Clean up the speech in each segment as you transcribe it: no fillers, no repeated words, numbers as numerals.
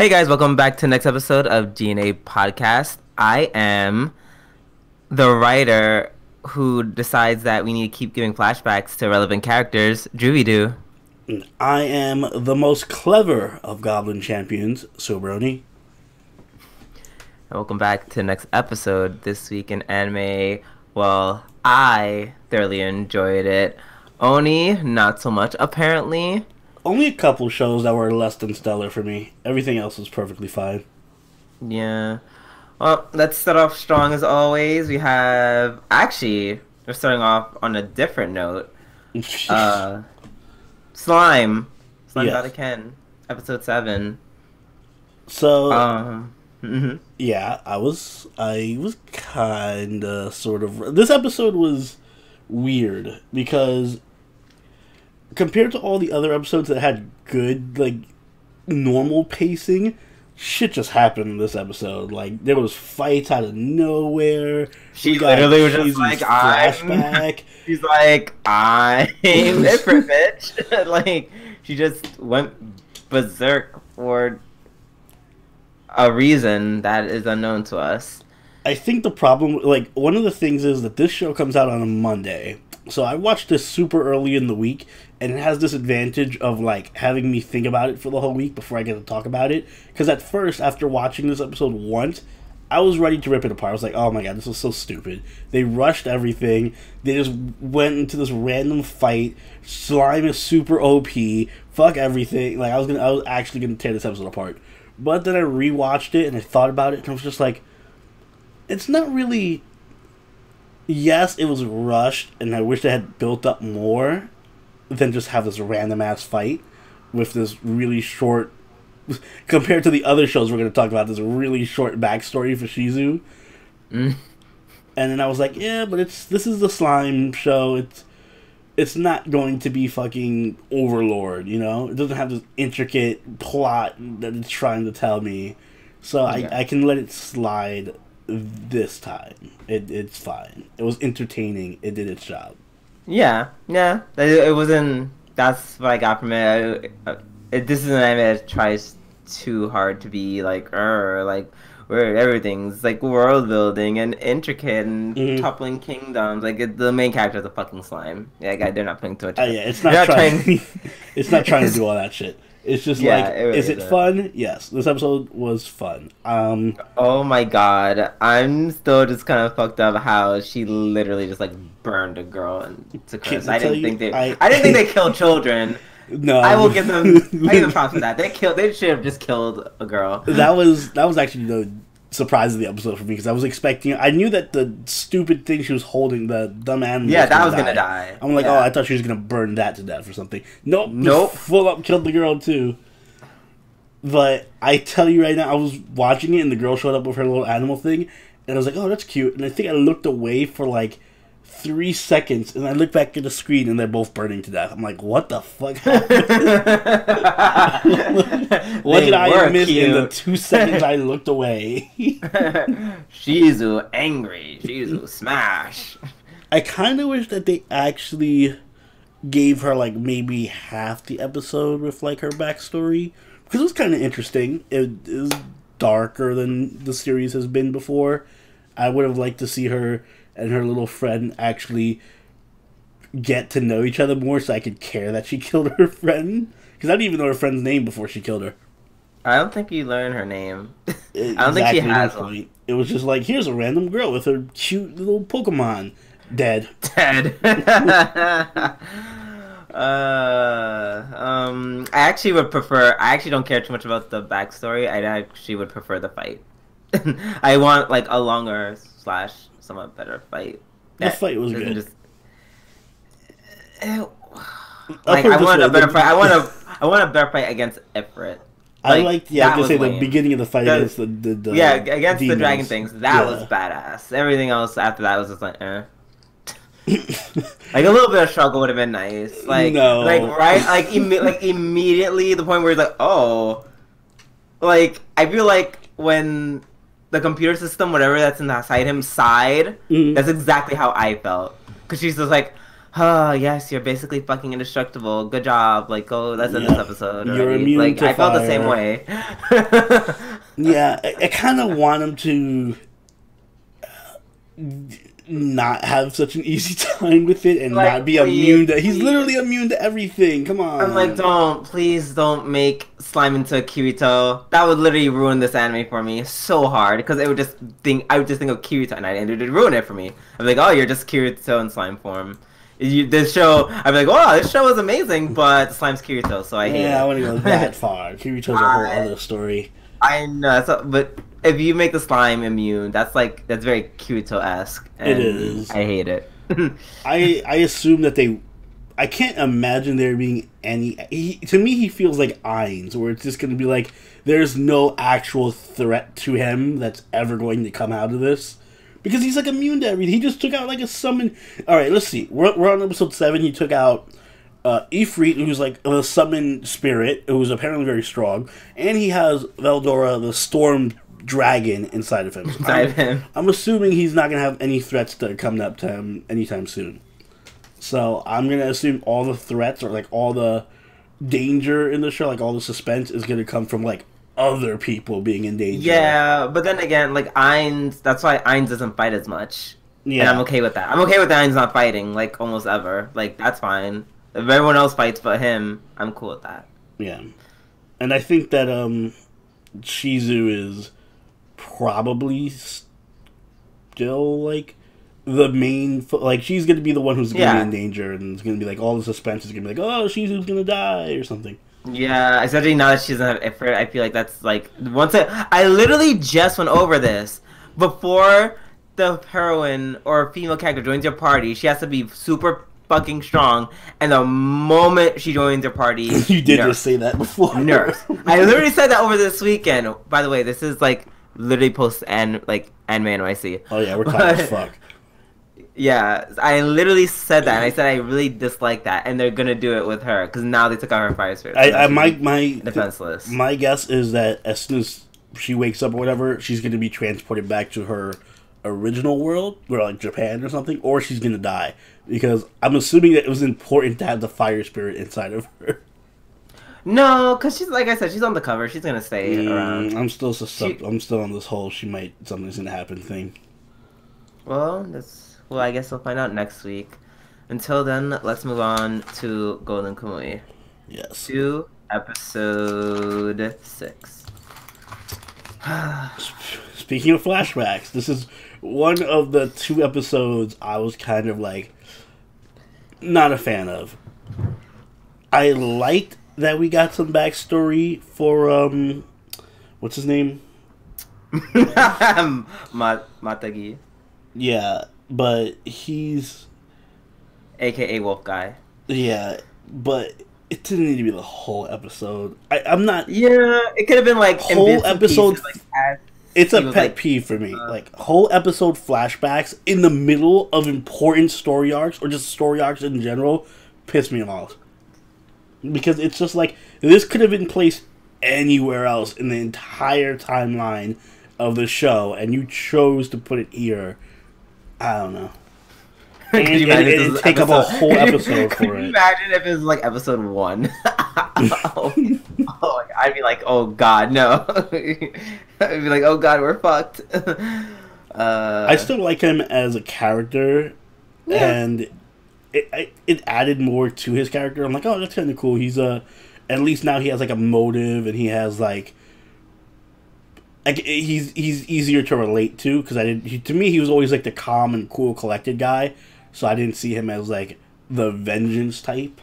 Hey guys, welcome back to the next episode of G&A Podcast. I am the writer who decides that we need to keep giving flashbacks to relevant characters, Drooby-Doo. I am the most clever of Goblin champions, Sobroni. Welcome back to the next episode. This week in anime, well, I thoroughly enjoyed it. Oni, not so much, apparently. Only a couple shows that were less than stellar for me. Everything else was perfectly fine. Yeah. Well, let's start off strong as always. We have... Actually, we're starting off on a different note. Slime. Slime Yes. Got a Ken. Episode 7. So... Yeah, I was kinda, sort of... This episode was weird, because... compared to all the other episodes that had good, like, normal pacing, shit just happened in this episode. Like, there was fights out of nowhere. She literally was just like, flashback. She's like, I'm different, bitch. Like, she just went berserk for a reason that is unknown to us. I think the problem, like, one of the things is that this show comes out on a Monday. So I watched this super early in the week, and it has this advantage of, like, having me think about it for the whole week before I get to talk about it. Because at first, after watching this episode once, I was ready to rip it apart. I was like, oh my god, this was so stupid. They rushed everything. They just went into this random fight. Slime is super OP. Fuck everything. Like, I was actually gonna tear this episode apart. But then I rewatched it, and I thought about it, and I was just like, it's not really... Yes, it was rushed, and I wish they had built up more than just have this random-ass fight with this really short... Compared to the other shows we're going to talk about, this really short backstory for Shizu. And then I was like, yeah, but this is the Slime show. It's not going to be fucking Overlord, you know? It doesn't have this intricate plot that it's trying to tell me. So I can let it slide this time. It's fine. It was entertaining. It did its job. Yeah. It wasn't... That's what I got from it. This is an anime that tries too hard to be like, where everything's like world building and intricate and toppling kingdoms. Like the main character is a fucking slime. Yeah, they're not putting too much. Yeah, it's not trying. It's not trying to do all that shit. It's just is it fun? Yes, this episode was fun. Oh my god, I'm still just kind of fucked up how she literally just like burned a girl and took her. I didn't think they killed children. No, I will give them. I give them props for that. They should have just killed a girl. That was actually the surprise of the episode for me, because I was expecting. I knew that the stupid thing she was holding, the dumb animal. Yeah, that was gonna die. I'm like, oh, I thought she was gonna burn that to death or something. Nope. Full up killed the girl too. But I tell you right now, I was watching it and the girl showed up with her little animal thing, and I was like, oh, that's cute. And I think I looked away for like 3 seconds, and I looked back at the screen, and they're both burning to death. I'm like, what the fuck happened? What did I miss in the 2 seconds I looked away? Shizu angry. Shizu smash. I kind of wish that they actually gave her like maybe half the episode with like her backstory, because it was kind of interesting. It is darker than the series has been before. I would have liked to see her and her little friend actually get to know each other more, so I could care that she killed her friend. Because I didn't even know her friend's name before she killed her. I don't think you learn her name. I don't think she has one. It was just like, here's a random girl with her cute little Pokemon. Dead. I actually would prefer... I actually don't care too much about the backstory. I actually would prefer the fight. I want like a longer / somewhat better fight. The fight was good. Like I want a better fight. I want a better fight against Ifrit. I liked, the beginning of the fight against the against demons. the dragon things. That was badass. Everything else after that was just like, eh. Like a little bit of struggle would have been nice. Like, no. like immediately the point where he's like, oh, like I feel like when the computer system, whatever that's inside him, sighed. That's exactly how I felt. Because she's just like, oh yes, you're basically fucking indestructible. Good job. Like, oh, that's in this Yeah. episode You're already. immune Like, to I felt the same fire. way. Yeah, I kind of want him to not have such an easy time with it and not Like, be please, immune to. He's please. literally immune to everything. Come I'm like, on. please don't make slime into a Kirito. That would literally ruin this anime for me so hard because I would just think of Kirito and it would ruin it for me. I'm like, oh, you're just Kirito in slime form. This show, I'm like, oh, this show is amazing, but the slime's Kirito, so I hate it. Yeah, I wouldn't go that far. Kirito's a whole other story. I know, but if you make the slime immune, that's very Kirito-esque. It is. I hate it. I assume that I can't imagine there being any. To me, he feels like Ainz, where it's just going to be like there's no actual threat to him that's ever going to come out of this, because he's like immune to everything. He just took out like a summon. All right, let's see. We're on episode 7. He took out Ifrit, who's like a summon spirit, who's apparently very strong, and he has Veldora, the storm dragon, inside of him. I'm assuming he's not gonna have any threats that are coming up to him anytime soon. So I'm gonna assume all the threats or like all the danger in the show, like all the suspense, is gonna come from like other people being in danger. Yeah, but then again, like Ainz, that's why Ainz doesn't fight as much. Yeah, And I'm okay with that. I'm okay with Ainz not fighting, like almost ever. Like that's fine. If everyone else fights but him, I'm cool with that. yeah. And I think that Shizu is probably still like the main like she's gonna be the one who's gonna be in danger, and it's gonna be like all the suspense is gonna be like, oh, Shizu's gonna die or something. Yeah, especially now that she doesn't have Ifrit, I feel like that's like I literally just went over this. Before the heroine or female character joins your party, she has to be super fucking strong, and the moment she joins your party, you did just say that before. Nurse. I literally said that over this weekend. By the way, this is like literally post anime NYC. Oh yeah, we're tired as fuck. Yeah, I literally said that, and I said I really dislike that, and they're gonna do it with her because now they took out her fire spirit. So my defenseless. My guess is that as soon as she wakes up or whatever, she's gonna be transported back to her original world, or like Japan or something, or she's gonna die, because I'm assuming that it was important to have the fire spirit inside of her. No, because she's like I said, she's on the cover. She's gonna stay around. I'm still I'm still on this whole something's gonna happen thing. Well, I guess we'll find out next week. Until then, let's move on to Golden Kamui. Yes. To episode 6. Speaking of flashbacks, this is one of the 2 episodes I was kind of like not a fan of. I liked that we got some backstory for what's his name? Matagi. Yeah, but he's AKA Wolf Guy. Yeah, but it didn't need to be the whole episode. I'm not. Yeah, it could have been like whole episode. Pieces, like, it's a pet peeve for me. Like whole episode flashbacks in the middle of important story arcs or just story arcs in general piss me off. Because it's just like this could have been placed anywhere else in the entire timeline of the show, and you chose to put it here. I don't know. And take up a whole episode for it. Could you imagine if it was like episode 1? I'd be like, oh god, no. I'd be like, oh god, we're fucked. I still like him as a character, and it added more to his character. I'm like, oh, that's kind of cool. He's at least now he has like a motive, and he has like he's easier to relate to, because to me he was always like the calm and cool collected guy, so I didn't see him as like the vengeance type.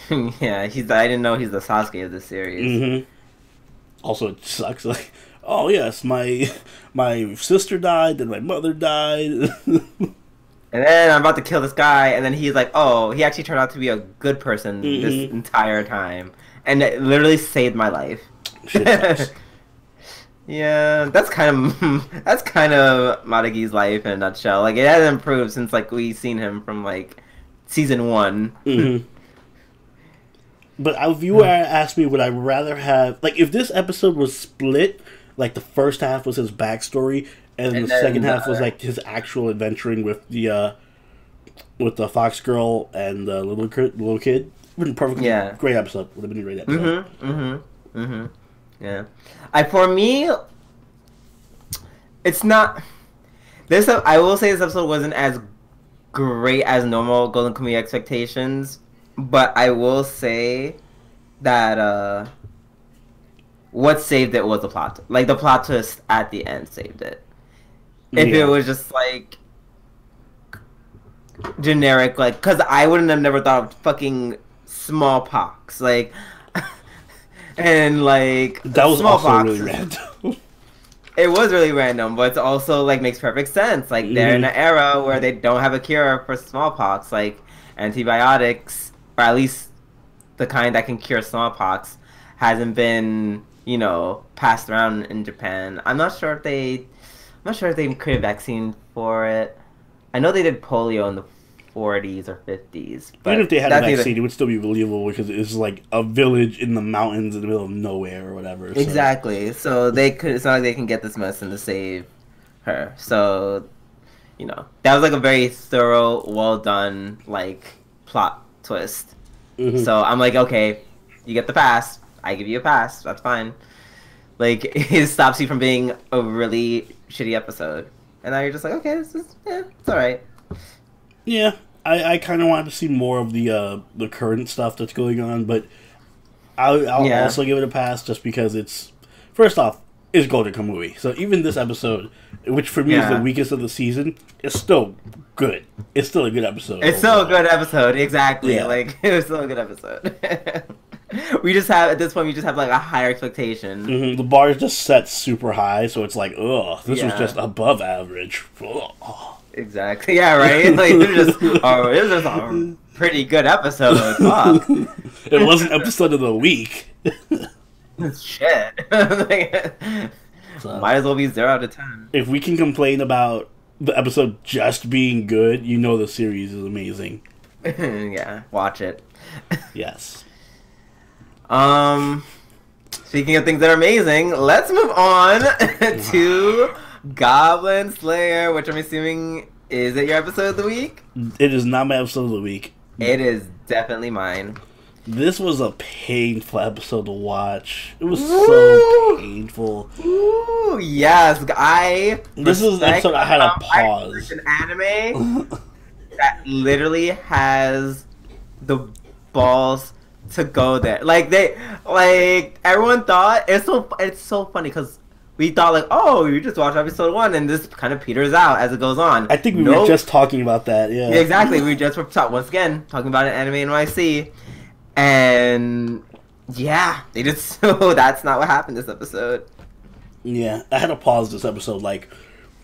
Yeah, I didn't know he's the Sasuke of the series. Mm-hmm. Also, it sucks. Like, oh yes, my sister died, then my mother died. And then I'm about to kill this guy, and then he's like, oh, he actually turned out to be a good person this entire time. And it literally saved my life. Shit sucks. Yeah, that's kind of Matagi's life in a nutshell. Like, it hasn't improved since, like, we've seen him from, like, season 1. Mm-hmm. But if you were to ask me, would I rather have... Like, if this episode was split, like, the first half was his backstory, and the second half was, like, his actual adventuring with the with the fox girl and the little kid. Been perfectly great episode. Would have been a great episode. Yeah. For me, it's not. I will say this episode wasn't as great as normal Golden Kamui expectations, but I will say that what saved it was the plot. Like, the plot twist at the end saved it. If it was just like generic, like, because I wouldn't have never thought of fucking smallpox, like, and like that was smallpox also really random. It was really random, but it's also like makes perfect sense. Like, they're in an era where they don't have a cure for smallpox. Like, antibiotics, or at least the kind that can cure smallpox, hasn't been, you know, passed around in Japan. I'm not sure if they created a vaccine for it. I know they did polio in the 40s or 50s. But even if they had a vaccine, it would still be believable because it's like a village in the mountains in the middle of nowhere or whatever. So. Exactly. So it's not like they can get this medicine to save her. So, you know, that was like a very thorough, well done, like, plot twist. So I'm like, okay, you get the pass. I give you a pass. That's fine. Like, it stops you from being a really shitty episode. And now you're just like, okay, it's alright. Yeah, I kind of wanted to see more of the current stuff that's going on, but I'll also give it a pass just because it's, first off, it's Golden Kamui. So even this episode, which for me is the weakest of the season, is still good. It's still a good episode. It's still a good episode, exactly. Yeah. Like, it was still a good episode. We just have, at this point, we just have, like, a higher expectation. The bar is just set super high, so it's like, ugh, this was just above average. Ugh. Exactly, yeah, right? Like, it was just a pretty good episode. Fuck. It wasn't episode of the week. Shit. So, might as well be 0 out of 10. If we can complain about the episode just being good, you know the series is amazing. Yeah, watch it. Yes. Speaking of things that are amazing, let's move on to Goblin Slayer, which I'm assuming, is it your episode of the week? It is not my episode of the week. It is definitely mine. This was a painful episode to watch. It was so painful. Ooh, yes, This is an episode I had to pause. An anime that literally has the balls to go there. Like, everyone thought it's so funny because we thought, like, oh, you just watched episode 1 and this kind of peters out as it goes on. I think we were just talking about that. Yeah, exactly. We just were once again talking about an anime NYC. And yeah, they just so that's not what happened this episode. Yeah, I had to pause this episode like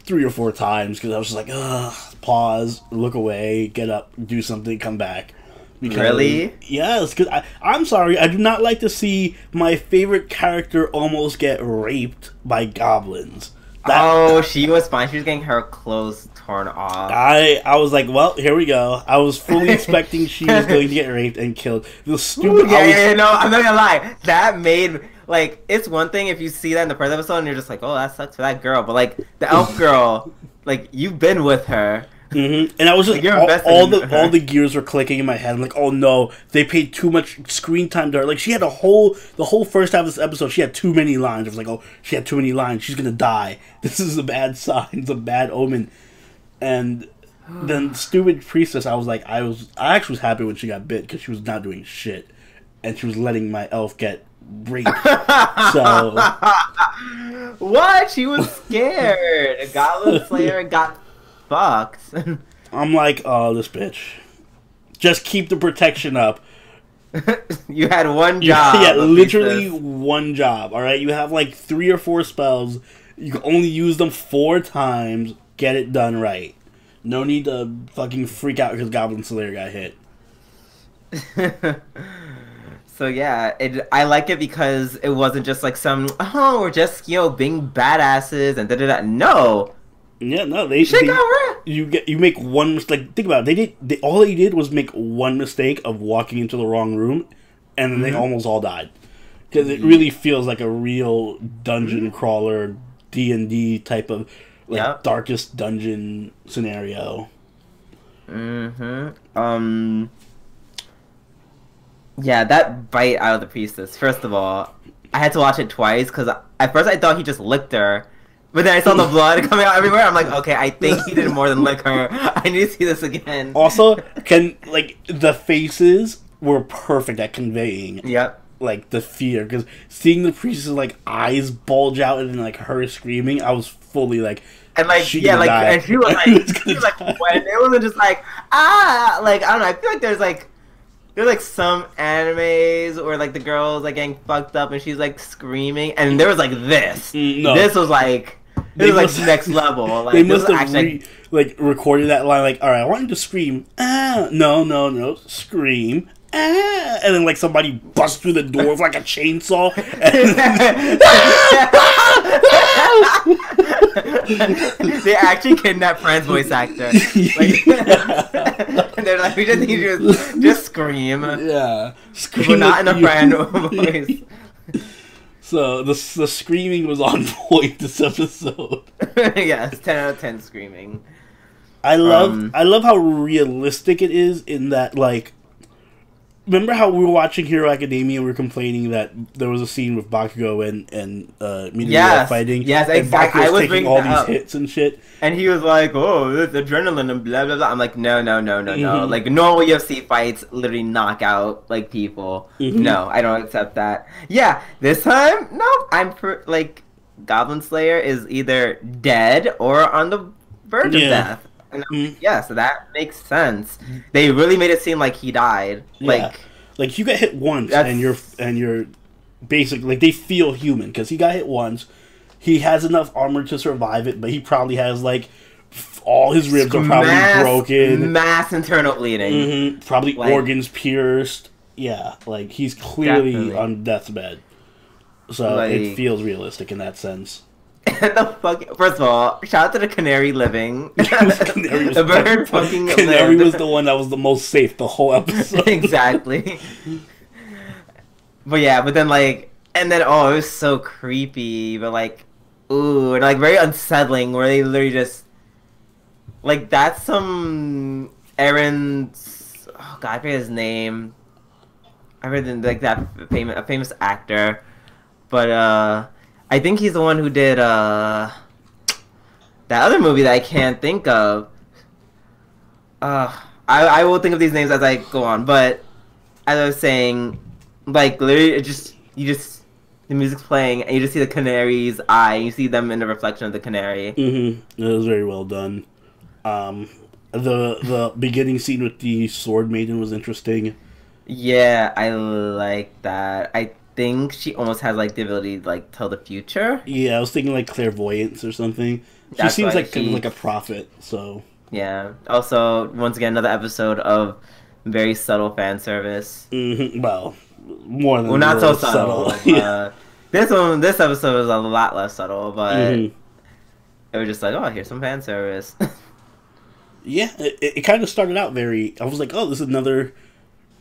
3 or 4 times because I was just like, ugh, pause, look away, get up, do something, come back. Because, really? Yes, because I'm sorry, I do not like to see my favorite character almost get raped by goblins. She was fine. She was getting her clothes torn off. I was like, well, here we go. I was fully expecting she was going to get raped and killed. The stupid. No, I'm not gonna lie. That made, like, it's one thing if you see that in the first episode and you're just like, oh, that sucks for that girl. But, like, the elf girl, like, you've been with her. And I was just like, all the gears were clicking in my head. I'm like, oh no, they paid too much screen time to her. Like, she had the whole first half of this episode, she had too many lines. I was like, oh, she had too many lines. She's gonna die. This is a bad sign. It's a bad omen. And then stupid priestess, I actually was happy when she got bit because she was not doing shit, and she was letting my elf get raped. So what? She was scared. A Goblin Slayer got fucked. I'm like, oh, this bitch. Just keep the protection up. You had one job. Yeah, literally one job. All right, you have like 3 or 4 spells. You can only use them 4 times. Get it done right. No need to fucking freak out because Goblin Slayer got hit. So yeah, I like it because it wasn't just like we're just, being badasses and da-da-da. No. Yeah, no, you make one mistake. Think about it. All they did was make one mistake of walking into the wrong room, and then they almost all died. Because it really feels like a real dungeon crawler, D&D type of darkest dungeon scenario. Yeah, that bite out of the priestess. First of all, I had to watch it twice because at first I thought he just licked her, but then I saw the blood coming out everywhere. I'm like, okay, I think he did more than lick her. I need to see this again. Also, the faces were perfect at conveying. Yep. Like the fear, because seeing the priestess like eyes bulge out and then like her screaming, I was fully like, and like and she was like, when it wasn't just like like I don't know. I feel like there's like some animes where like the girls like getting fucked up and she's like screaming, and there was like this. No. This was like next level. Like they must have recorded that line like, all right, I want you to scream. No, scream. And then like somebody busts through the door with like a chainsaw. They actually kidnapped Fran's voice actor. Like, they're like, we just need you to just scream. Yeah, scream. But not in a Fran voice. So the screaming was on point this episode. Yes, 10 out of 10 screaming. I love how realistic it is in that, like, remember how we were watching Hero Academia and we were complaining that there was a scene with Bakugo and Midoriya fighting? Yes, exactly. I was taking all these hits and shit. And he was like, oh, it's adrenaline and blah, blah, blah. I'm like, no. Like, normal UFC fights literally knock out, like, people. No, I don't accept that. Yeah, this time, no, like, Goblin Slayer is either dead or on the verge of death. Yeah, so that makes sense. They really made it seem like he died. Like you get hit once and you're basically like, they feel human because he got hit once. He has enough armor to survive it, but he probably has like all his ribs are probably broken, mass internal bleeding, probably like, organs pierced. Yeah, like he's clearly on death's bed. So like, it feels realistic in that sense. First of all, shout out to the canary living. The bird fucking Canary was the one that was the most safe the whole episode. Exactly. But then like, and then it was so creepy, but like, ooh, and like very unsettling, where they literally just like, that's some Aaron's, oh god, I forget his name. I read like that famous actor, but I think he's the one who did that other movie that I can't think of. I will think of these names as I go on, but as I was saying, like literally, the music's playing and you just see the canary's eye. You see them in the reflection of the canary. It was very well done. The beginning scene with the sword maiden was interesting. Yeah, I like that. I think she almost has like the ability to like tell the future. Yeah, I was thinking like clairvoyance or something. She seems like kind of like a prophet, so yeah. Also, once again, another episode of very subtle fan service. Well, more than not so subtle. This episode was a lot less subtle, but it was just like, oh, here's some fan service. Yeah, it kind of started out very. I was like, oh, this is another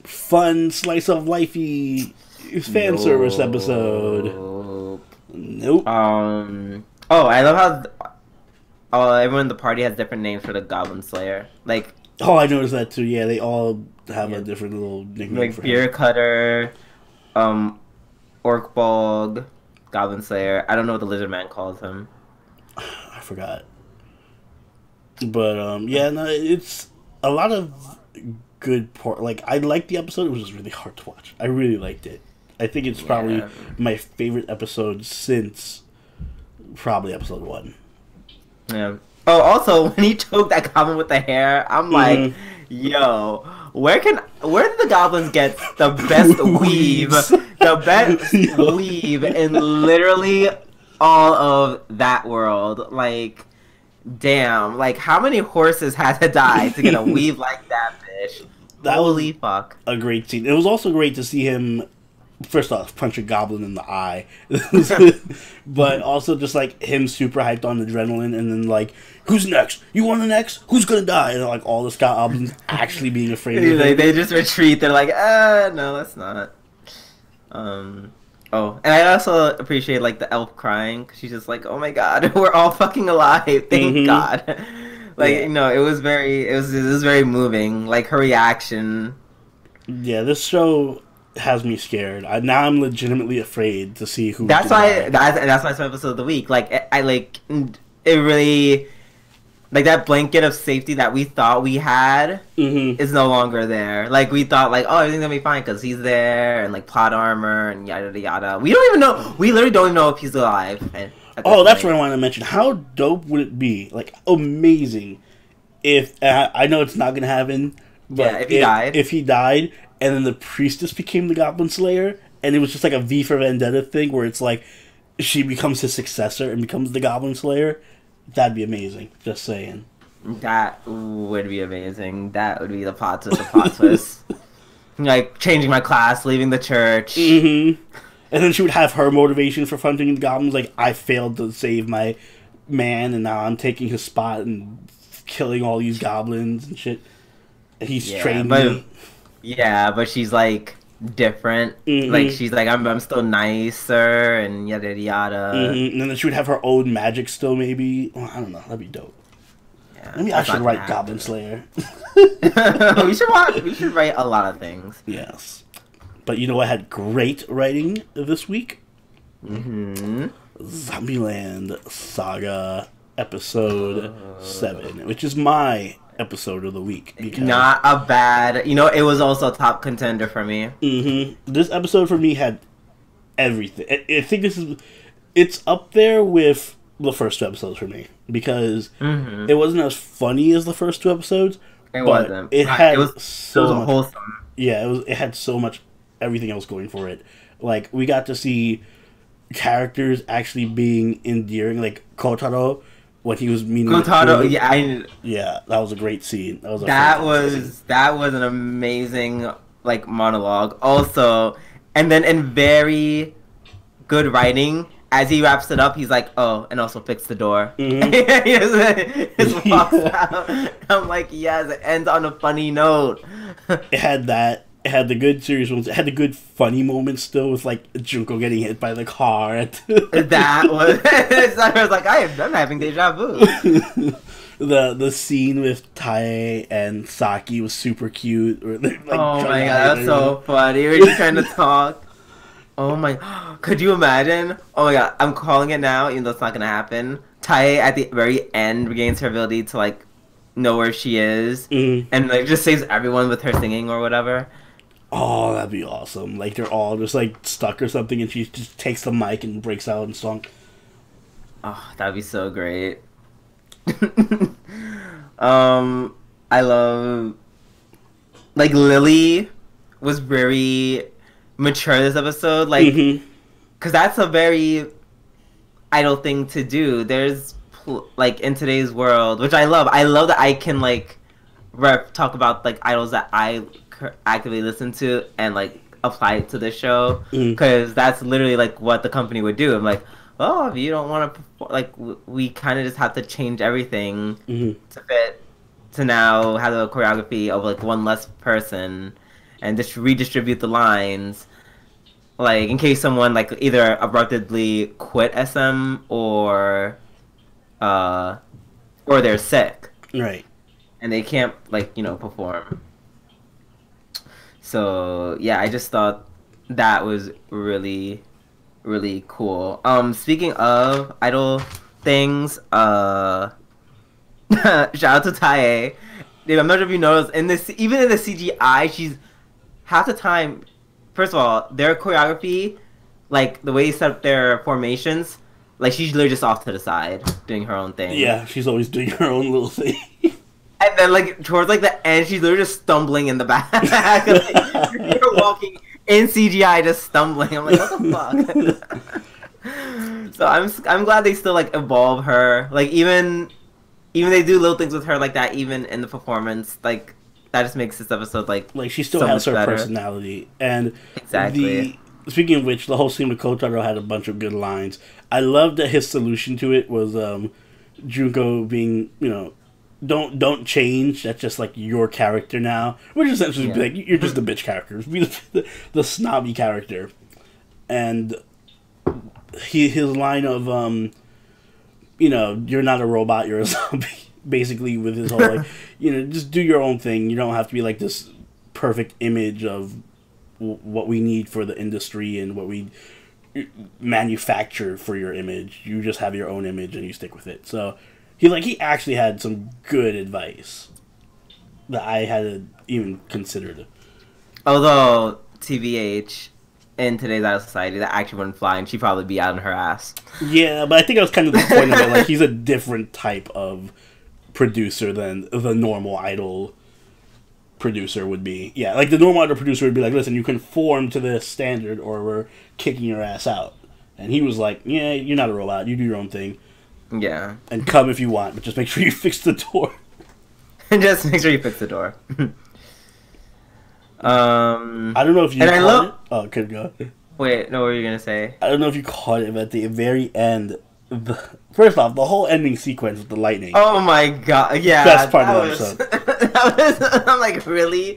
fun slice of lifey fan service episode. Nope. Oh, I love how everyone in the party has different names for the Goblin Slayer. Like, oh, I noticed that too. Yeah, they all have a different little nickname. Like for Beer him. Cutter, Orkbog, Goblin Slayer. I don't know what the Lizard Man calls him. I forgot. But yeah, no, it's a lot of good part. Like, I liked the episode. It was just really hard to watch. I really liked it. I think it's probably my favorite episode since probably episode 1. Yeah. Oh, also, when he choked that goblin with the hair, I'm like, yo, where did the goblins get the best weave? The best weave in literally all of that world. Like, damn. Like, how many horses had to die to get a weave like that, bitch? That Holy fuck. A great scene. It was also great to see him, first off, punch a goblin in the eye. But also just, like, him super hyped on adrenaline and then, like, who's next? You want the next? Who's gonna die? And, like, all the scout goblins actually being afraid of him. They just retreat. They're like, no, that's not. Oh, and I also appreciate, like, the elf crying. Cause she's just like, oh my god, we're all fucking alive. Thank God. Like, Yeah. it was very moving. Like her reaction. Yeah, this show has me scared. Now I'm legitimately afraid to see who. That's why that's my episode of the week. Like I like it really, like that blanket of safety that we thought we had is no longer there. Like we thought like, oh, everything's gonna be fine because he's there and like plot armor and yada yada. We don't even know. We literally don't even know if he's alive. That's what I wanted to mention. How dope would it be? Like amazing if I know it's not gonna happen. But yeah, if he died, and then the priestess became the Goblin Slayer, and it was just like a V for Vendetta thing where it's like she becomes his successor and becomes the Goblin Slayer, that'd be amazing. Just saying. That would be amazing. That would be the plot twist. Like changing my class, leaving the church. And then she would have her motivation for hunting the goblins. Like, I failed to save my man, and now I'm taking his spot and killing all these goblins and shit. He's trained me. Yeah, but she's like different. Like she's like I'm still nicer and yada yada. And then she would have her own magic still. Maybe I don't know. That'd be dope. Yeah, maybe I should write Goblin Slayer. We should write a lot of things. Yes, but you know what had great writing this week? Zombieland Saga episode 7, which is my episode of the week. Not a bad, it was also a top contender for me. This episode for me had everything. I think it's up there with the first 2 episodes for me because it wasn't as funny as the first 2 episodes. It wasn't. It was so much, wholesome. Yeah, it had so much everything else going for it. Like we got to see characters actually being endearing, like Kotaro. When he was meeting Kotaro, yeah, that was a great scene. That was an amazing like monologue. Also, and then in very good writing, as he wraps it up, he's like, "Oh, and also fix the door." He just walks out. I'm like, yes, it ends on a funny note. It had that. It had the good serious ones. It had the good funny moments still with like Junko getting hit by the car. That was. I was like, I'm having deja vu. The scene with Tae and Saki was super cute. Like, oh my god, that's so funny. We're just trying to talk. Oh my, could you imagine? Oh my god, I'm calling it now, even though it's not gonna happen. Tae at the very end regains her ability to like know where she is and like just saves everyone with her singing or whatever. Oh, that'd be awesome. Like they're all just like stuck or something and she just takes the mic and breaks out in song. Oh, that'd be so great. I love like Lily was very mature this episode, like because that's a very idle thing to do. There's like in today's world, which I love that I can like talk about like idols that I actively listen to and like apply it to this show because that's literally like what the company would do. I'm like, oh, if you don't want to perform, like we kind of just have to change everything to fit to now have the choreography of like one less person and just redistribute the lines, like in case someone like either abruptly quit SM or they're sick, right, and they can't like perform. So yeah, I just thought that was really, really cool. Speaking of idol things, shout out to Tae. Dude, I'm not sure if you noticed even in the CGI, she's half the time. First of all, their choreography, like the way they set up their formations, like she's literally just off to the side doing her own thing. Yeah, she's always doing her own little thing. And then, like, towards, like, the end, she's literally just stumbling in the back. Like, you're walking in CGI, just stumbling. I'm like, what the fuck? So I'm glad they still, like, evolve her. Like, even they do little things with her like that, even in the performance. Like, that just makes this episode, like she still has her personality. And exactly. Speaking of which, the whole scene with Kotaro had a bunch of good lines. I loved that his solution to it was Junko being, don't change. That's just like your character now. Which essentially be like you're just the bitch character. Be the snobby character. And his line of you're not a robot, you're a zombie. basically with his whole like, just do your own thing. You don't have to be like this perfect image of what we need for the industry and what we manufacture for your image. You just have your own image and you stick with it. So he actually had some good advice that I hadn't even considered. Although TBH in today's idol society, that actually wouldn't fly, and she'd probably be out on her ass. Yeah, but I think that was kind of the point of it. Like, he's a different type of producer than the normal idol producer would be. Yeah, like the normal idol producer would be like, listen, you conform to this standard or we're kicking your ass out. And he was like, yeah, you're not a robot. You do your own thing. Yeah. And come if you want, but just make sure you fix the door. Just make sure you fix the door. I don't know if you caught it. Oh, okay, go. Wait, no, what were you going to say? I don't know if you caught it, but at the very end, first off, the whole ending sequence with the lightning. Oh my god, yeah. Best part of the episode. I'm like, really?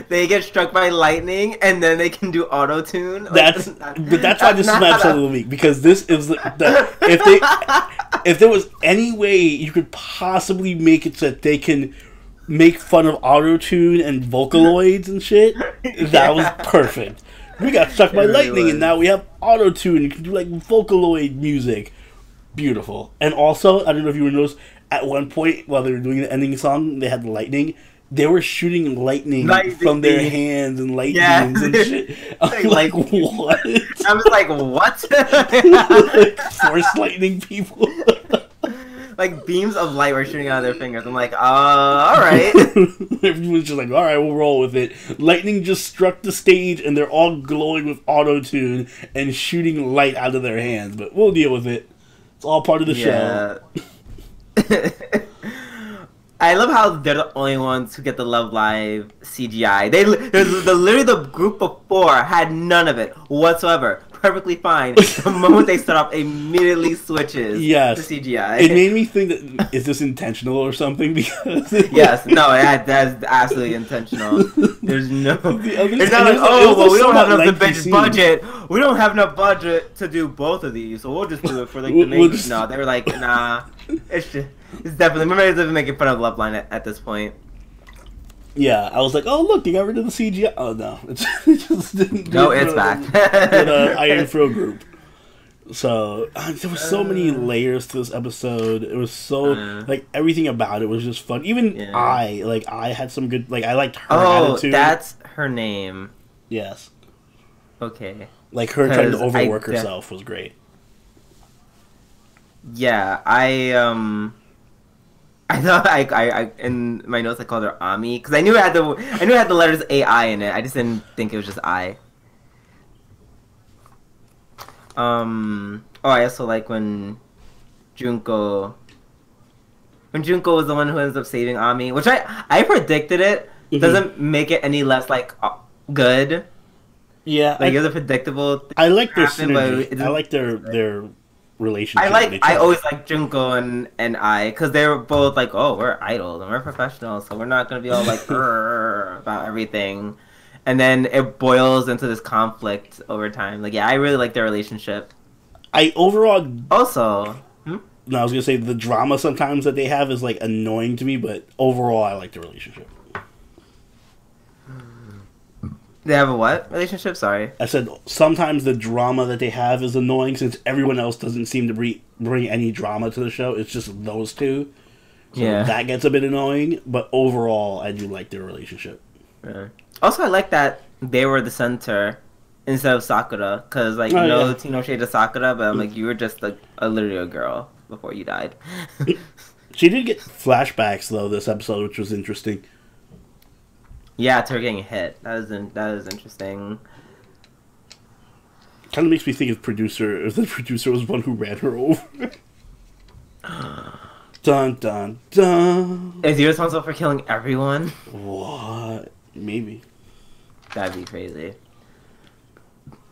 They get struck by lightning and then they can do auto-tune? That's why this is my episode of the week, because this is if there was any way you could possibly make it so that they can make fun of auto-tune and Vocaloids and shit, that was perfect. We got struck by lightning and now we have auto-tune. You can do like Vocaloid music. Beautiful. And also, I don't know if you noticed, at one point while they were doing the ending song, they had the lightning. They were shooting lightning from their hands and light beams and shit. I'm like, what? I was like, what? Like, force lightning people. Like beams of light were shooting out of their fingers. I'm like, alright. Everyone's just like, alright, we'll roll with it. Lightning just struck the stage and they're all glowing with auto-tune and shooting light out of their hands. But we'll deal with it. It's all part of the show. I love how they're the only ones who get the Love Live CGI. Literally the group before had none of it whatsoever. Perfectly fine. The moment they start off, immediately switches to CGI. It made me think that, is this intentional or something? Because yes, no, that's absolutely intentional. There's no... It's not like, oh, well, we don't have enough budget. We don't have enough budget to do both of these, so we'll just do it for like the main... No, they were like, nah. It's definitely... Remember, they're making fun of Love Line at this point. Yeah, I was like, oh, look, you got rid of the CGI. Oh, no. It just didn't... No, it's back. Iron Throw group. So, there were so many layers to this episode. It was so... like, everything about it was just fun. Even I had some good... Like, I liked her attitude. Oh, that's her name. Yes. Okay. Like, her trying to overwork herself was great. Yeah, I thought I in my notes I called her Ami because I knew it had the letters AI in it. I just didn't think it was just I. I also like when Junko was the one who ends up saving Ami, which I predicted it. Doesn't make it any less like good. Yeah, like it was a predictable thing. I like their synergy. I like their relationship. I always like Junko and I because they were both like, oh, we're idols and we're professionals, so we're not gonna be all like about everything. And then it boils into this conflict over time. Like, yeah, I really like their relationship. I was gonna say the drama sometimes that they have is like annoying to me, but overall I like the relationship. They have a what relationship? Sorry. I said sometimes the drama that they have is annoying since everyone else doesn't seem to bring any drama to the show. It's just those two. So that gets a bit annoying, but overall I do like their relationship. Yeah. Also, I like that they were the center instead of Sakura, because like no shade to Sakura, but I'm like, you were just like literally a girl before you died. She did get flashbacks though this episode, which was interesting. Yeah, it's her getting hit. That is interesting. Kind of makes me think if the producer was one who ran her over. Dun dun dun. Is he responsible for killing everyone? What? Maybe. That'd be crazy.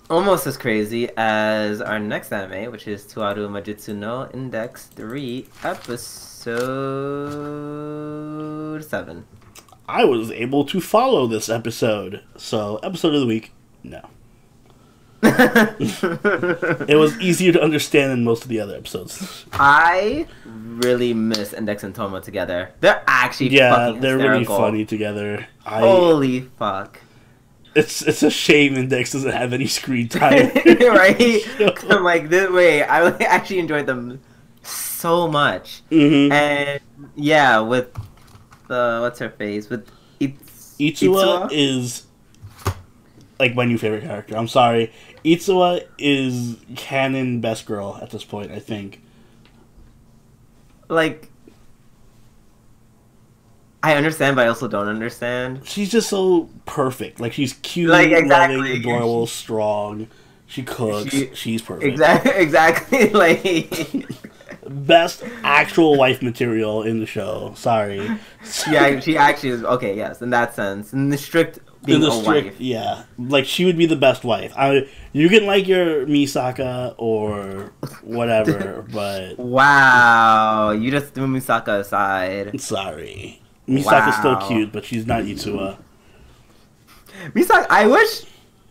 Almost as crazy as our next anime, which is Aru Majitsu no Index 3, episode 7. I was able to follow this episode. So, episode of the week, no. It was easier to understand than most of the other episodes. I really miss Index and Toma together. They're actually fucking they're hysterical. really funny together. Holy fuck. It's a shame Index doesn't have any screen time. Right? I'm like, this way, I actually enjoyed them so much. Mm-hmm. And yeah, with what's her face? With Itsuwa is like my new favorite character. I'm sorry. Itsuwa is canon best girl at this point, I think. Like, I understand, but I also don't understand. She's just so perfect. Like, she's cute, like, exactly. loving, adorable, strong. She cooks. She's perfect. Exactly. Like, best actual wife material in the show. Sorry. Yeah, she actually is. Okay, yes, in that sense. In the strict being a wife. Yeah. Like, she would be the best wife. You can like your Misaka or whatever, but... Wow, you just threw Misaka aside. Sorry. Misaka's still cute, but she's not Itsuwa. Misaka, I wish...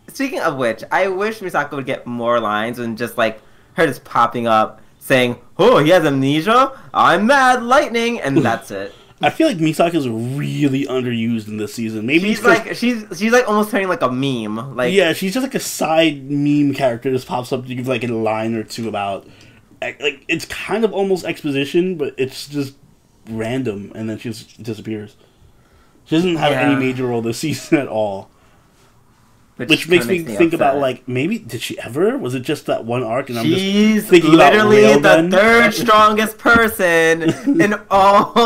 Speaking of which, I wish Misaka would get more lines than just, like, her just popping up, saying, "Oh, he has amnesia? I'm mad lightning," and that's it. I feel like Misaka's really underused in this season. Maybe she's like she's like almost turning like a meme. Like, yeah, she's just like a side meme character that just pops up to give like a line or two about. Like, it's kind of almost exposition, but it's just random, and then she just disappears. She doesn't have any major role this season at all. Which makes me think about, like, maybe, did she ever? Was it just that one arc? And she's just thinking literally about the third strongest person in all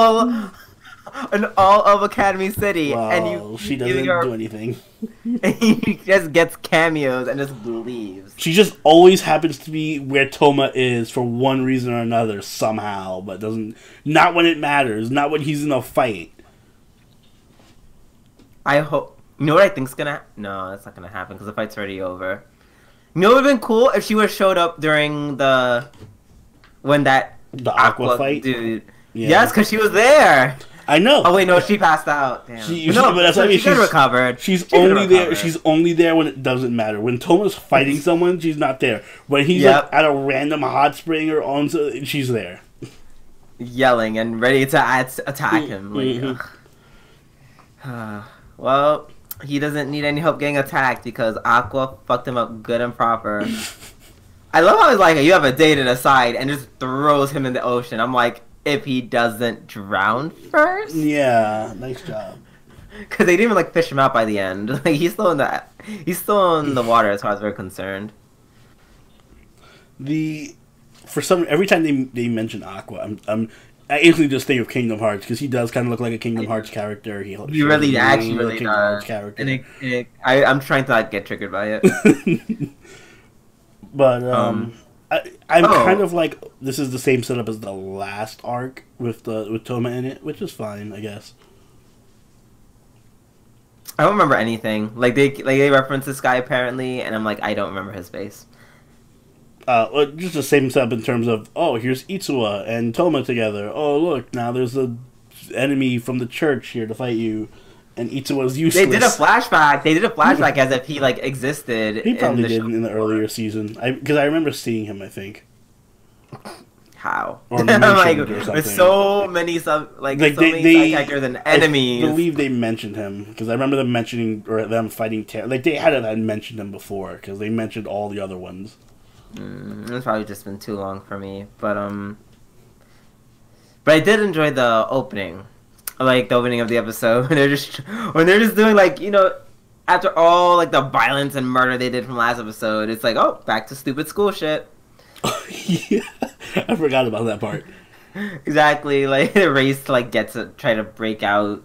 of Academy City. Wow, and she doesn't do anything. He just gets cameos and just leaves. She just always happens to be where Toma is for one reason or another, somehow, but not when it matters, not when he's in a fight. I hope... You know what I think's gonna... No, that's not gonna happen because the fight's already over. You know what would have been cool if she would have showed up during the... When that... The Aqua fight? Dude. Yeah. Yes, because she was there! I know. Oh wait, no, she passed out. Damn. But that's what I mean. She's recovered. She's only there. She's only there when it doesn't matter. When Toma's fighting someone, she's not there. When he's like at a random hot spring or on, she's there, yelling and ready to attack him. Like, well, he doesn't need any help getting attacked because Aqua fucked him up good and proper. I love how he's like, you have a date aside and just throws him in the ocean. I'm like, if he doesn't drown first? Yeah, nice job. Because they didn't even like fish him out by the end. Like he's still in the water as far as we're concerned. Every time they mention Aqua, I instantly just think of Kingdom Hearts because he does kind of look like a Kingdom Hearts character. He really does. Hearts character. And I'm trying to not get triggered by it. But I'm kind of like, this is the same setup as the last arc with Toma in it, which is fine, I guess. I don't remember anything. Like they reference this guy apparently, and I'm like, I don't remember his face. Just the same setup in terms of, oh, here's Itsuwa and Toma together. Oh, look, now there's an enemy from the church here to fight you. And Itsuwa's useless. They did a flashback as if he like existed. He probably did in the earlier season, because I remember seeing him. I think. How? Or like, or with so many side characters and enemies. I believe they mentioned him because I remember them mentioning or them fighting. Like they had mentioned him before because they mentioned all the other ones. It's probably just been too long for me, but I did enjoy the opening. Like the opening of the episode when they're just doing like, you know, after all like the violence and murder they did from last episode, it's like, oh, back to stupid school shit. Yeah, I forgot about that part. Exactly, like the race to like try to break out.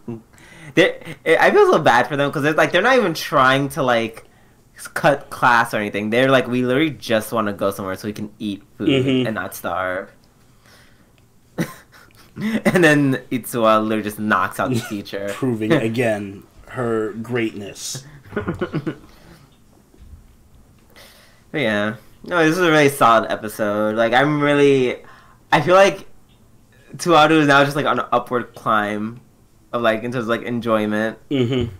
I feel so bad for them because they're not even trying to like cut class or anything. They're like, we literally just want to go somewhere so we can eat food and not starve. And then Itsuwa literally just knocks out the teacher. Proving, again, her greatness. But yeah. No, this is a really solid episode. Like, I feel like Tuaru is now just, like, on an upward climb of, like, in terms of, like, enjoyment. Mm-hmm.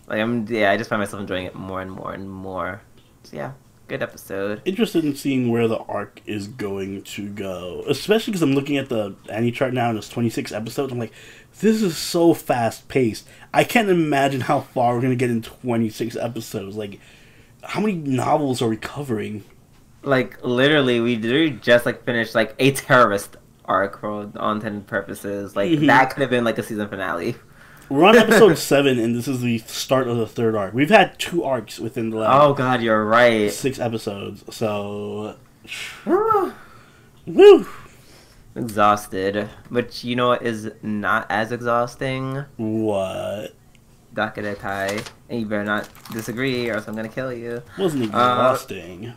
Like, I just find myself enjoying it more and more and more. So, yeah. Good episode. Interested in seeing where the arc is going to go. Especially because I'm looking at the anime chart now and it's 26 episodes. I'm like, this is so fast paced. I can't imagine how far we're going to get in 26 episodes. Like, how many novels are we covering? Like, literally, we literally just, like, finished, like, a terrorist arc for all intended purposes. Like, that could have been, like, a season finale. We're on episode 7, and this is the start of the 3rd arc. We've had 2 arcs within the last... Oh, God, you're right. 6 episodes, so... Woo! Exhausted. But you know what is not as exhausting? What? Dakaretai. And you better not disagree, or else I'm gonna kill you. Wasn't exhausting.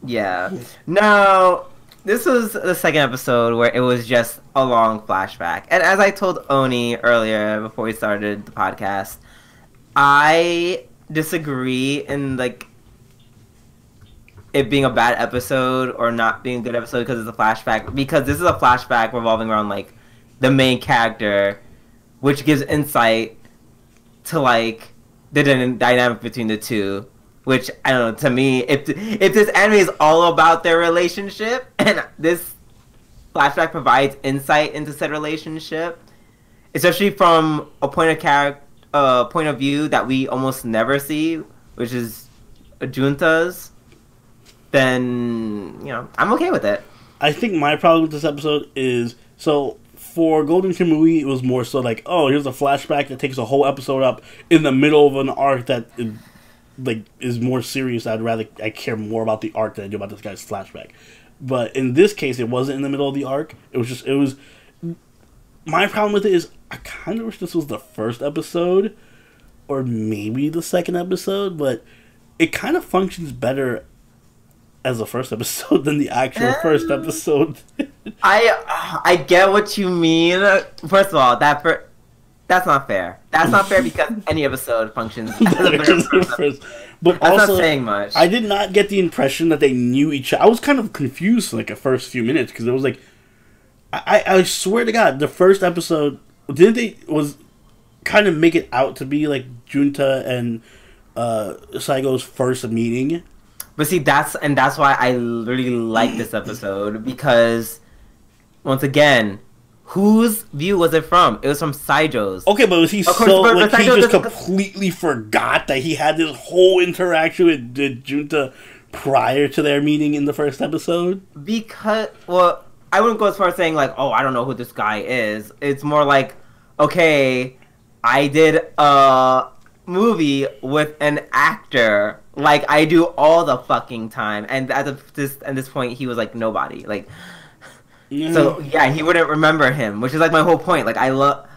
Yeah. No... This was the 2nd episode where it was just a long flashback. And as I told Oni earlier before we started the podcast, I disagree in, like, it being a bad episode or not being a good episode because it's a flashback. Because this is a flashback revolving around, like, the main character, which gives insight to, like, the dynamic between the two. Which, I don't know, to me, if this anime is all about their relationship, and this flashback provides insight into said relationship, especially from a point of view that we almost never see, which is Junta's, then, you know, I'm okay with it. I think my problem with this episode is, so, for Golden Kamui, it was more so like, oh, here's a flashback that takes a whole episode up in the middle of an arc that... like, is more serious. I care more about the arc than I do about this guy's flashback. But in this case, it wasn't in the middle of the arc. It was my problem with it is I kind of wish this was the 1st episode or maybe the 2nd episode, but it kind of functions better as the 1st episode than the actual 1st episode. I get what you mean. First of all, that's not fair. That's not fair because any episode functions as a first. But that's also, not saying much. I did not get the impression that they knew each other. I was kind of confused for like the first few minutes because it was like, I swear to God, the 1st episode was kind of make it out to be like Junta and Saigo's first meeting. But see, that's why I really like this episode because once again. Whose view was it from? It was from Saijo's. Okay, but was he he just completely forgot that he had this whole interaction with Junta prior to their meeting in the 1st episode? Because, well, I wouldn't go as far as saying, like, oh, I don't know who this guy is. It's more like, okay, I did a movie with an actor like I do all the fucking time. And at this point, he was, like, nobody. Like... So, yeah, he wouldn't remember him, which is, like, my whole point. Like, I love...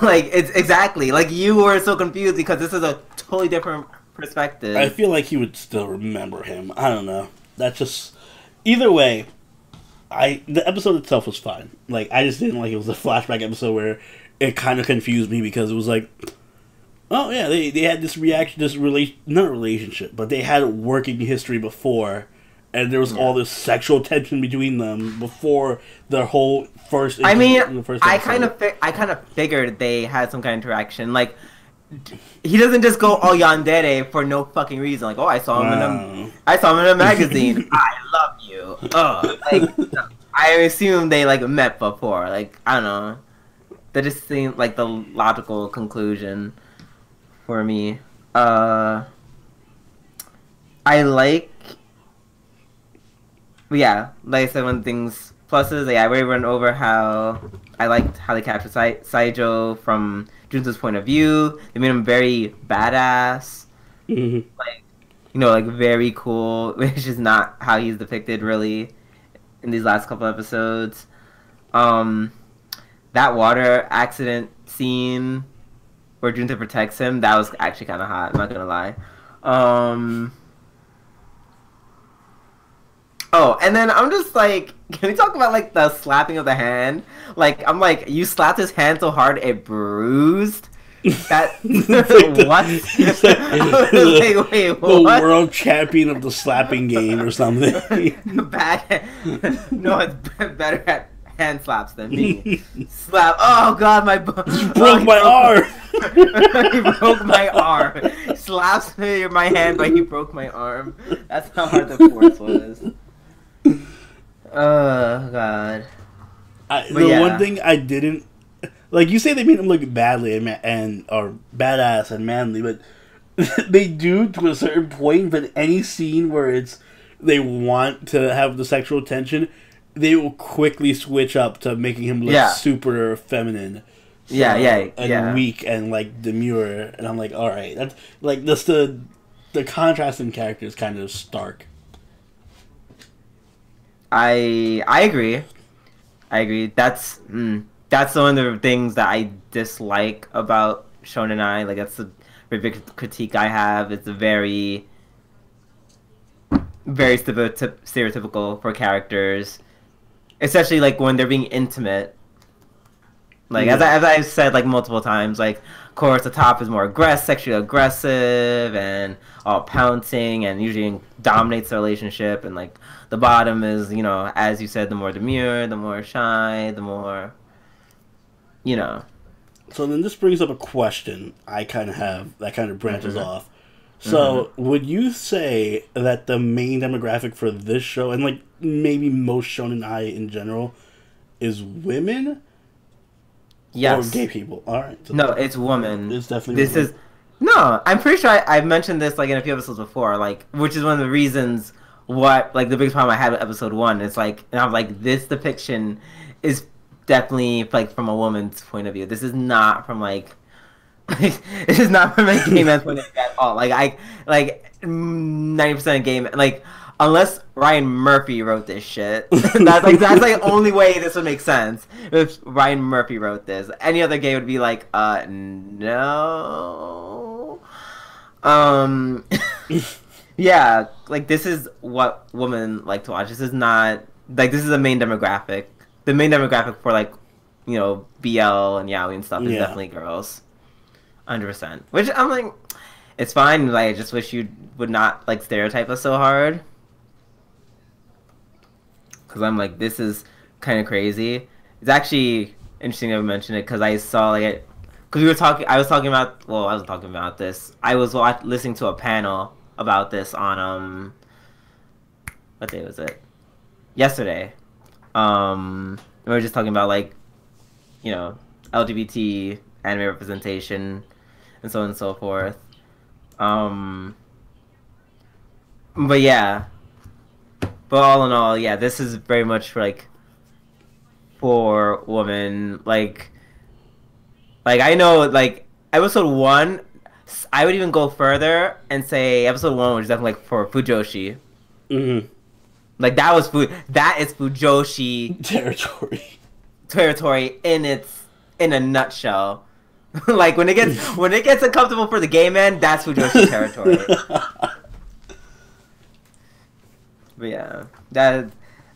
Like, it's exactly. Like, you were so confused because this is a totally different perspective. I feel like he would still remember him. I don't know. That's just... Either way, the episode itself was fine. Like, I just didn't like it was a flashback episode where it kind of confused me because it was like... Oh, yeah, they had this reaction, not relationship, but they had a working history before... And there was all this sexual tension between them before their whole first. I mean, I kind of figured they had some kind of interaction. Like, he doesn't just go all yandere for no fucking reason. Like, oh, I saw him in a magazine. I love you. Oh, like I assume they like met before. Like, I don't know. That just seemed like the logical conclusion for me. I like. But yeah, like I said, one thing's pluses. Yeah, I already went over how I liked how they captured Saijo from Junta's point of view. They made him very badass, like like very cool, which is not how he's depicted really in these last couple episodes. That water accident scene where Junta protects him, that was actually kind of hot. I'm not gonna lie. Oh, and then I'm just like, can we talk about, like, the slapping of the hand? Like, I'm like, you slapped his hand so hard it bruised? That... what? Like, wait, what? The world champion of the slapping game or something. No, it's better at hand slaps than me. Slap. Oh, God, my... You broke my arm! He broke my arm. Slaps me in my hand, but he broke my arm. That's how hard the force was. Oh god. One thing I didn't like, you say they made him look badly and or badass and manly, but they do to a certain point. But any scene where they want to have the sexual tension, they will quickly switch up to making him look super feminine. And weak and like demure, and I'm like, all right, that's like the contrast in character is kind of stark. I agree. That's one of the things that I dislike about Shonen Ai. Like that's the very big critique I have. It's a very stereotypical for characters, especially like when they're being intimate. Like as I've said like multiple times, like of course the top is more sexually aggressive and all pouncing and usually dominates the relationship, and like the bottom is, you know, as you said, the more demure, the more shy, the more, you know. So then this brings up a question I kind of have that kind of branches off. So would you say that the main demographic for this show, and like maybe most Shonen Ai in general, is women? Yes. Or gay people. All right. So no, it's women. It's definitely women. No, I'm pretty sure I've mentioned this like in a few episodes before, like, which is one of the reasons what, like, the biggest problem I had with episode 1 is like, and I'm like, this depiction is definitely like from a woman's point of view. This is not from like this is not from a gay man's point of view at all. Like 90% of gay men, like, unless Ryan Murphy wrote this shit. that's like the only way this would make sense. If Ryan Murphy wrote this, any other gay would be like, no. Yeah, like this is what women like to watch. This is not like, this is the main demographic. The main demographic for like, you know, BL and yaoi and stuff is definitely girls, 100%. Which I'm like, it's fine. Like, I just wish you would not like stereotype us so hard. Because I'm like, this is kind of crazy. It's actually interesting to mention it because I saw like it. Because I was talking about. Well, I wasn't talking about this. I was listening to a panel about this on what day was it? Yesterday. We were just talking about like, you know, LGBT anime representation and so on and so forth. But yeah. But all in all, yeah, this is very much like for women. Like I know, like episode 1, I would even go further and say episode 1 was definitely like for Fujoshi. Like that is Fujoshi territory in a nutshell. Like when it gets uncomfortable for the gay men, that's Fujoshi territory. But yeah, that's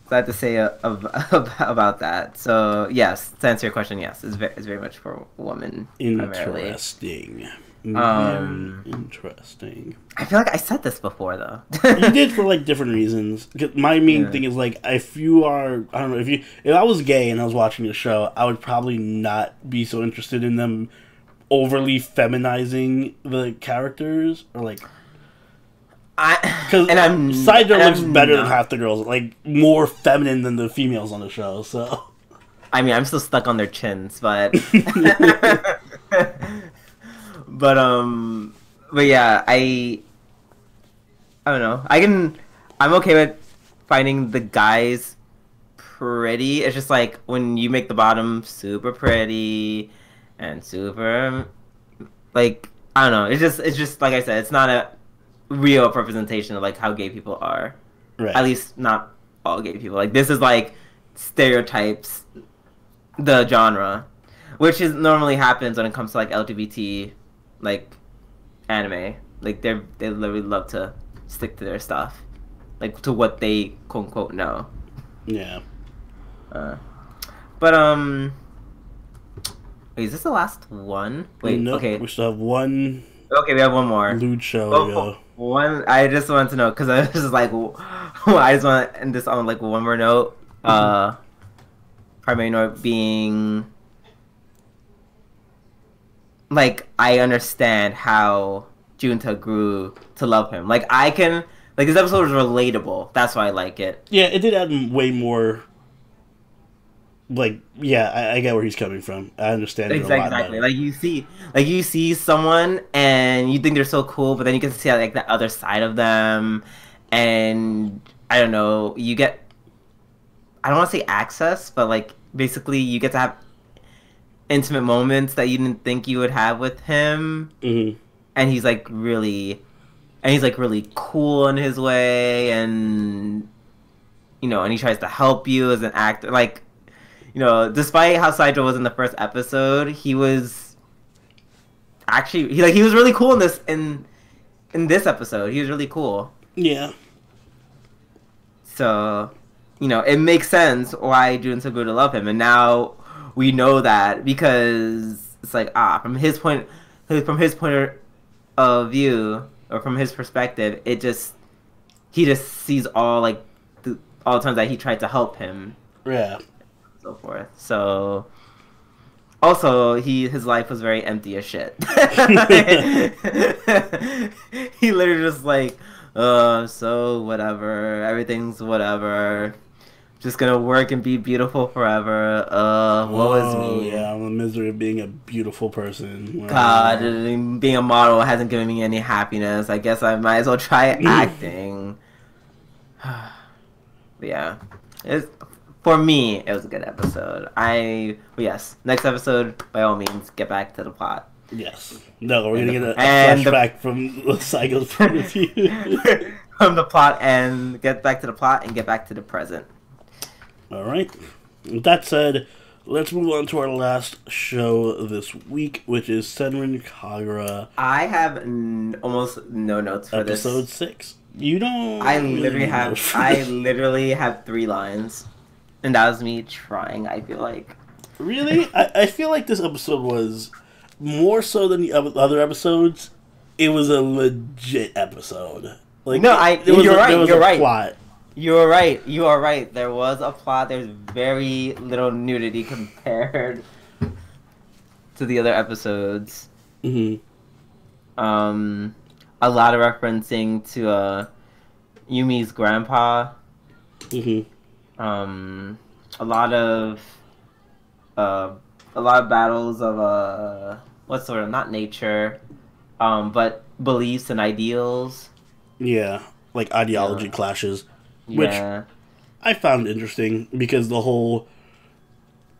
what I have to say about that. So yes, to answer your question, yes, it's very much for women. Interesting. Interesting. I feel like I said this before though. You did for like different reasons. My main thing is like, if you are, I don't know, if I was gay and I was watching the show, I would probably not be so interested in them overly feminizing the characters, or like. Because Sidra looks better than half the girls, like more feminine than the females on the show. So, I mean, I'm still stuck on their chins, but but yeah, I don't know. I'm okay with finding the guys pretty. It's just like when you make the bottom super pretty and super, like, I don't know. It's just like I said, it's not a real representation of like how gay people are. Right. At least not all gay people. Like this is like stereotypes the genre, which is normally happens when it comes to like LGBT like anime. Like they literally love to stick to their stuff, like to what they quote unquote know. Yeah. But wait, is this the last one? Wait, nope, okay. We still have one. Okay, we have one more. Lewd show. One, I just wanted to know because I was just like, I just want to end this on like one more note. Primary note being like I understand how Junta grew to love him. Like I can, like this episode was relatable. That's why I like it. Yeah, it did add way more. Like, yeah, I get where he's coming from. I understand it a lot Exactly. better. Like you see someone and you think they're so cool, but then you get to see like the other side of them, and I don't know. You get, I don't want to say access, but like basically you get to have intimate moments that you didn't think you would have with him, and he's like really cool in his way, and you know, and he tries to help you as an actor, like. You know, despite how Sidro was in the first episode, he was actually he was really cool in this episode. He was really cool. Yeah. So, you know, it makes sense why Junta grew to love him, and now we know that because it's like from his point of view or from his perspective, he just sees all the times that he tried to help him. Yeah. So forth. So also his life was very empty as shit. He literally just like, so whatever, everything's whatever. Just gonna work and be beautiful forever. Woe is me. Yeah, I'm the misery of being a beautiful person. God, being a model hasn't given me any happiness. I guess I might as well try acting. But yeah. For me, it was a good episode. But yes, next episode, by all means, get back to the plot. Yes. No, we're gonna get a flashback from Saigo's point of view. From the plot, and get back to the plot, and get back to the present. Alright. With that said, let's move on to our last show this week, which is Senran Kagura. I have almost no notes for this. Episode 6. You don't... I literally have 3 lines. And that was me trying, I feel like. Really? I feel like this episode was, more so than the other episodes, it was a legit episode. Like, no, you're right. Plot. You are right. There was a plot. There's very little nudity compared to the other episodes. Mm-hmm. A lot of referencing to Yumi's grandpa. Mm-hmm. A lot of battles of what sort of, not nature, but beliefs and ideals. Yeah, like ideology clashes, which I found interesting because the whole,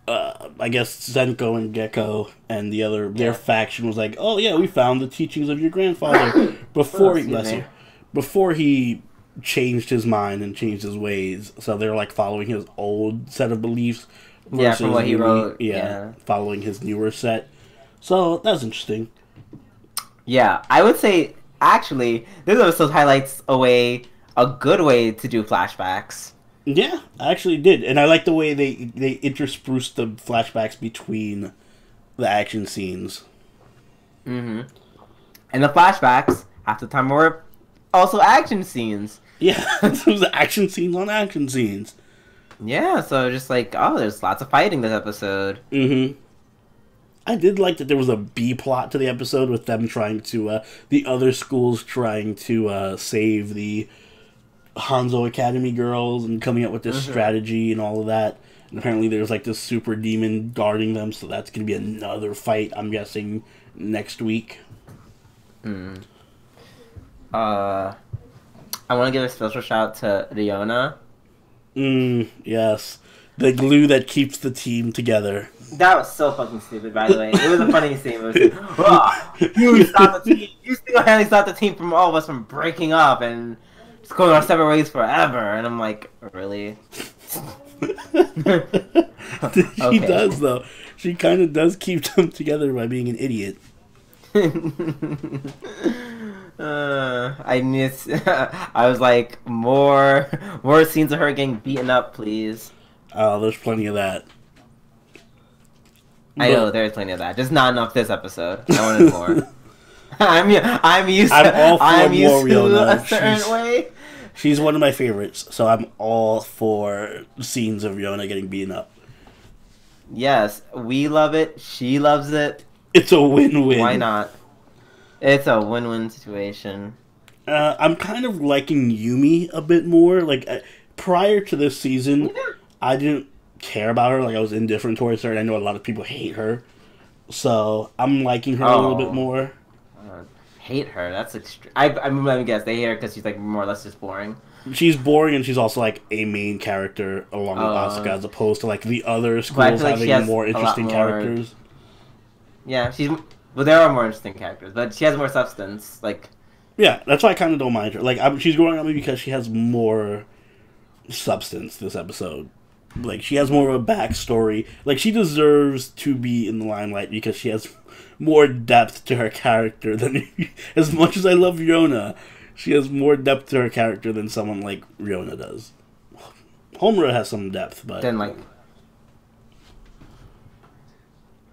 I guess Senko and Gecko and the other their faction was like, oh yeah, we found the teachings of your grandfather before he changed his mind and changed his ways, so they're like following his old set of beliefs versus from what he wrote, following his newer set. So that's interesting. Yeah, I would say actually this episode highlights a good way to do flashbacks. Yeah, I actually did, and I like the way they interspersed the flashbacks between the action scenes. Mm-hmm. And the flashbacks half the time were also action scenes. Yeah, it was action scenes on action scenes. Yeah, so just like, there's lots of fighting this episode. Mm-hmm. I did like that there was a B plot to the episode with them trying to, the other schools trying to save the Hanzo Academy girls and coming up with this strategy and all of that. And apparently there's like this super demon guarding them, so that's going to be another fight, I'm guessing, next week. I want to give a special shout out to Riona. Yes. The glue that keeps the team together. That was so fucking stupid, by the way. It was a funny scene. It was like, you stopped the team. You single-handedly stopped the team from all of us from breaking up and just going our separate ways forever. And I'm like, really? She does, though. She kind of does keep them together by being an idiot. I was like, more scenes of her getting beaten up, please. Oh, there's plenty of that. I know there's plenty of that. Just not enough this episode. I wanted more. I'm used to a certain way. She's one of my favorites, so I'm all for scenes of Riona getting beaten up. Yes, we love it. She loves it. It's a win-win. Why not? It's a win-win situation. I'm kind of liking Yumi a bit more. Like, prior to this season, I didn't care about her. Like, I was indifferent towards her, and I know a lot of people hate her. So, I'm liking her a little bit more. Hate her? That's extreme. I'm let me guess. They hate her because she's, like, more or less just boring. She's boring, and she's also, like, a main character along with Asuka, as opposed to, like, the other schools having more interesting characters. Yeah, well, there are more interesting characters, but she has more substance. Like, yeah, that's why I kind of don't mind her. Like, she's growing on me because she has more substance this episode. Like, she has more of a backstory. Like, she deserves to be in the limelight because she has more depth to her character than... As much as I love Yona, she has more depth to her character than someone like Ryona does. Homura has some depth, but... Then, like...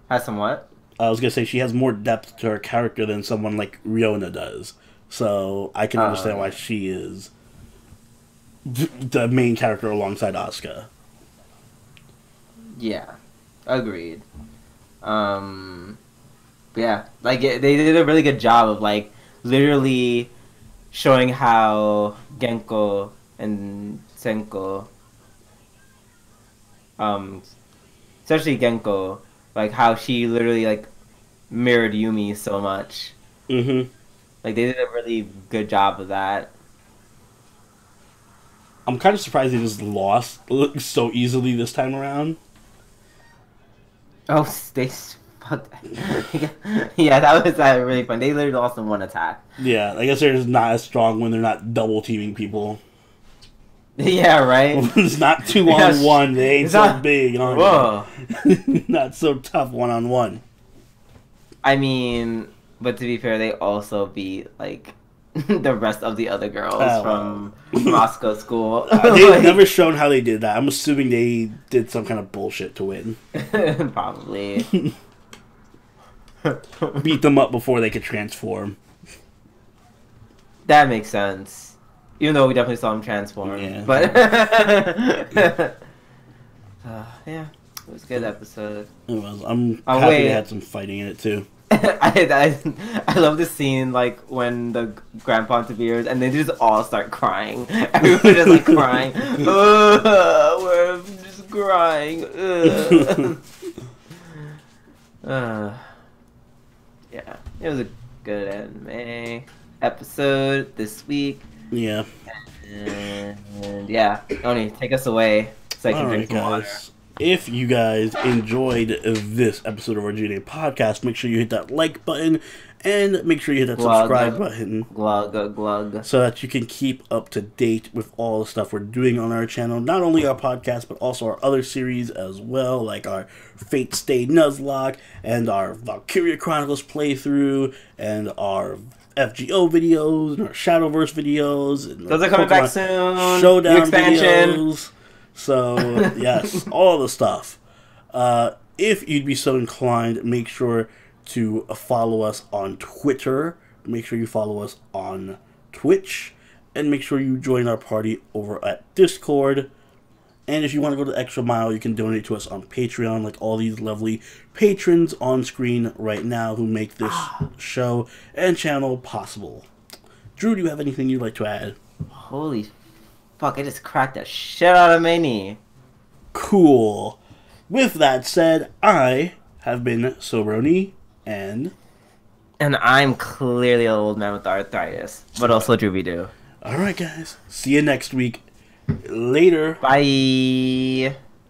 Has some what? I was going to say she has more depth to her character than someone like Ryona does. So I can understand why she is the main character alongside Asuka. Yeah. Agreed. Yeah. Like, they did a really good job of, like, literally showing how Genko and Senko, especially Genko, like, how she literally, like, mirrored Yumi so much. Mm-hmm. Like, they did a really good job of that. I'm kind of surprised they just lost so easily this time around. Oh, they... Yeah, that was really fun. They literally lost in one attack. Yeah, I guess they're just not as strong when they're not double-teaming people. Yeah, right? It's not 2-on-1. They ain't so big. Whoa. Not so tough 1-on-1. I mean, but to be fair, they also beat, like, the rest of the other girls from Moscow school. They've like, never shown how they did that. I'm assuming they did some kind of bullshit to win. Probably. Beat them up before they could transform. That makes sense. Even though we definitely saw him transform. Yeah. But... yeah. It was a good episode. It was. I'm happy they had some fighting in it, too. I love the scene, like, when the grandpa interferes, and they just all start crying. Everyone just, like, crying. We're just crying. Yeah, it was a good anime episode this week. Yeah. And yeah, Oni, take us away so I can drink some water. If you guys enjoyed this episode of our G&A podcast, make sure you hit that like button and make sure you hit that subscribe button. Glug. So that you can keep up to date with all the stuff we're doing on our channel. Not only our podcast, but also our other series as well, like our Fate Stay Nuzlocke and our Valkyria Chronicles playthrough and our FGO videos and our Shadowverse videos. And those are coming back soon. Showdown new expansion videos. So, yes, all the stuff. If you'd be so inclined, make sure to follow us on Twitter. Make sure you follow us on Twitch. And make sure you join our party over at Discord. And if you want to go the extra mile, you can donate to us on Patreon, like all these lovely patrons on screen right now who make this show and channel possible. Drew, do you have anything you'd like to add? Holy fuck, I just cracked the shit out of my knee. Cool. With that said, I have been Sobroni, and I'm clearly an old man with arthritis, but also Drooby-Doo. Alright guys, see you next week. Later. Bye.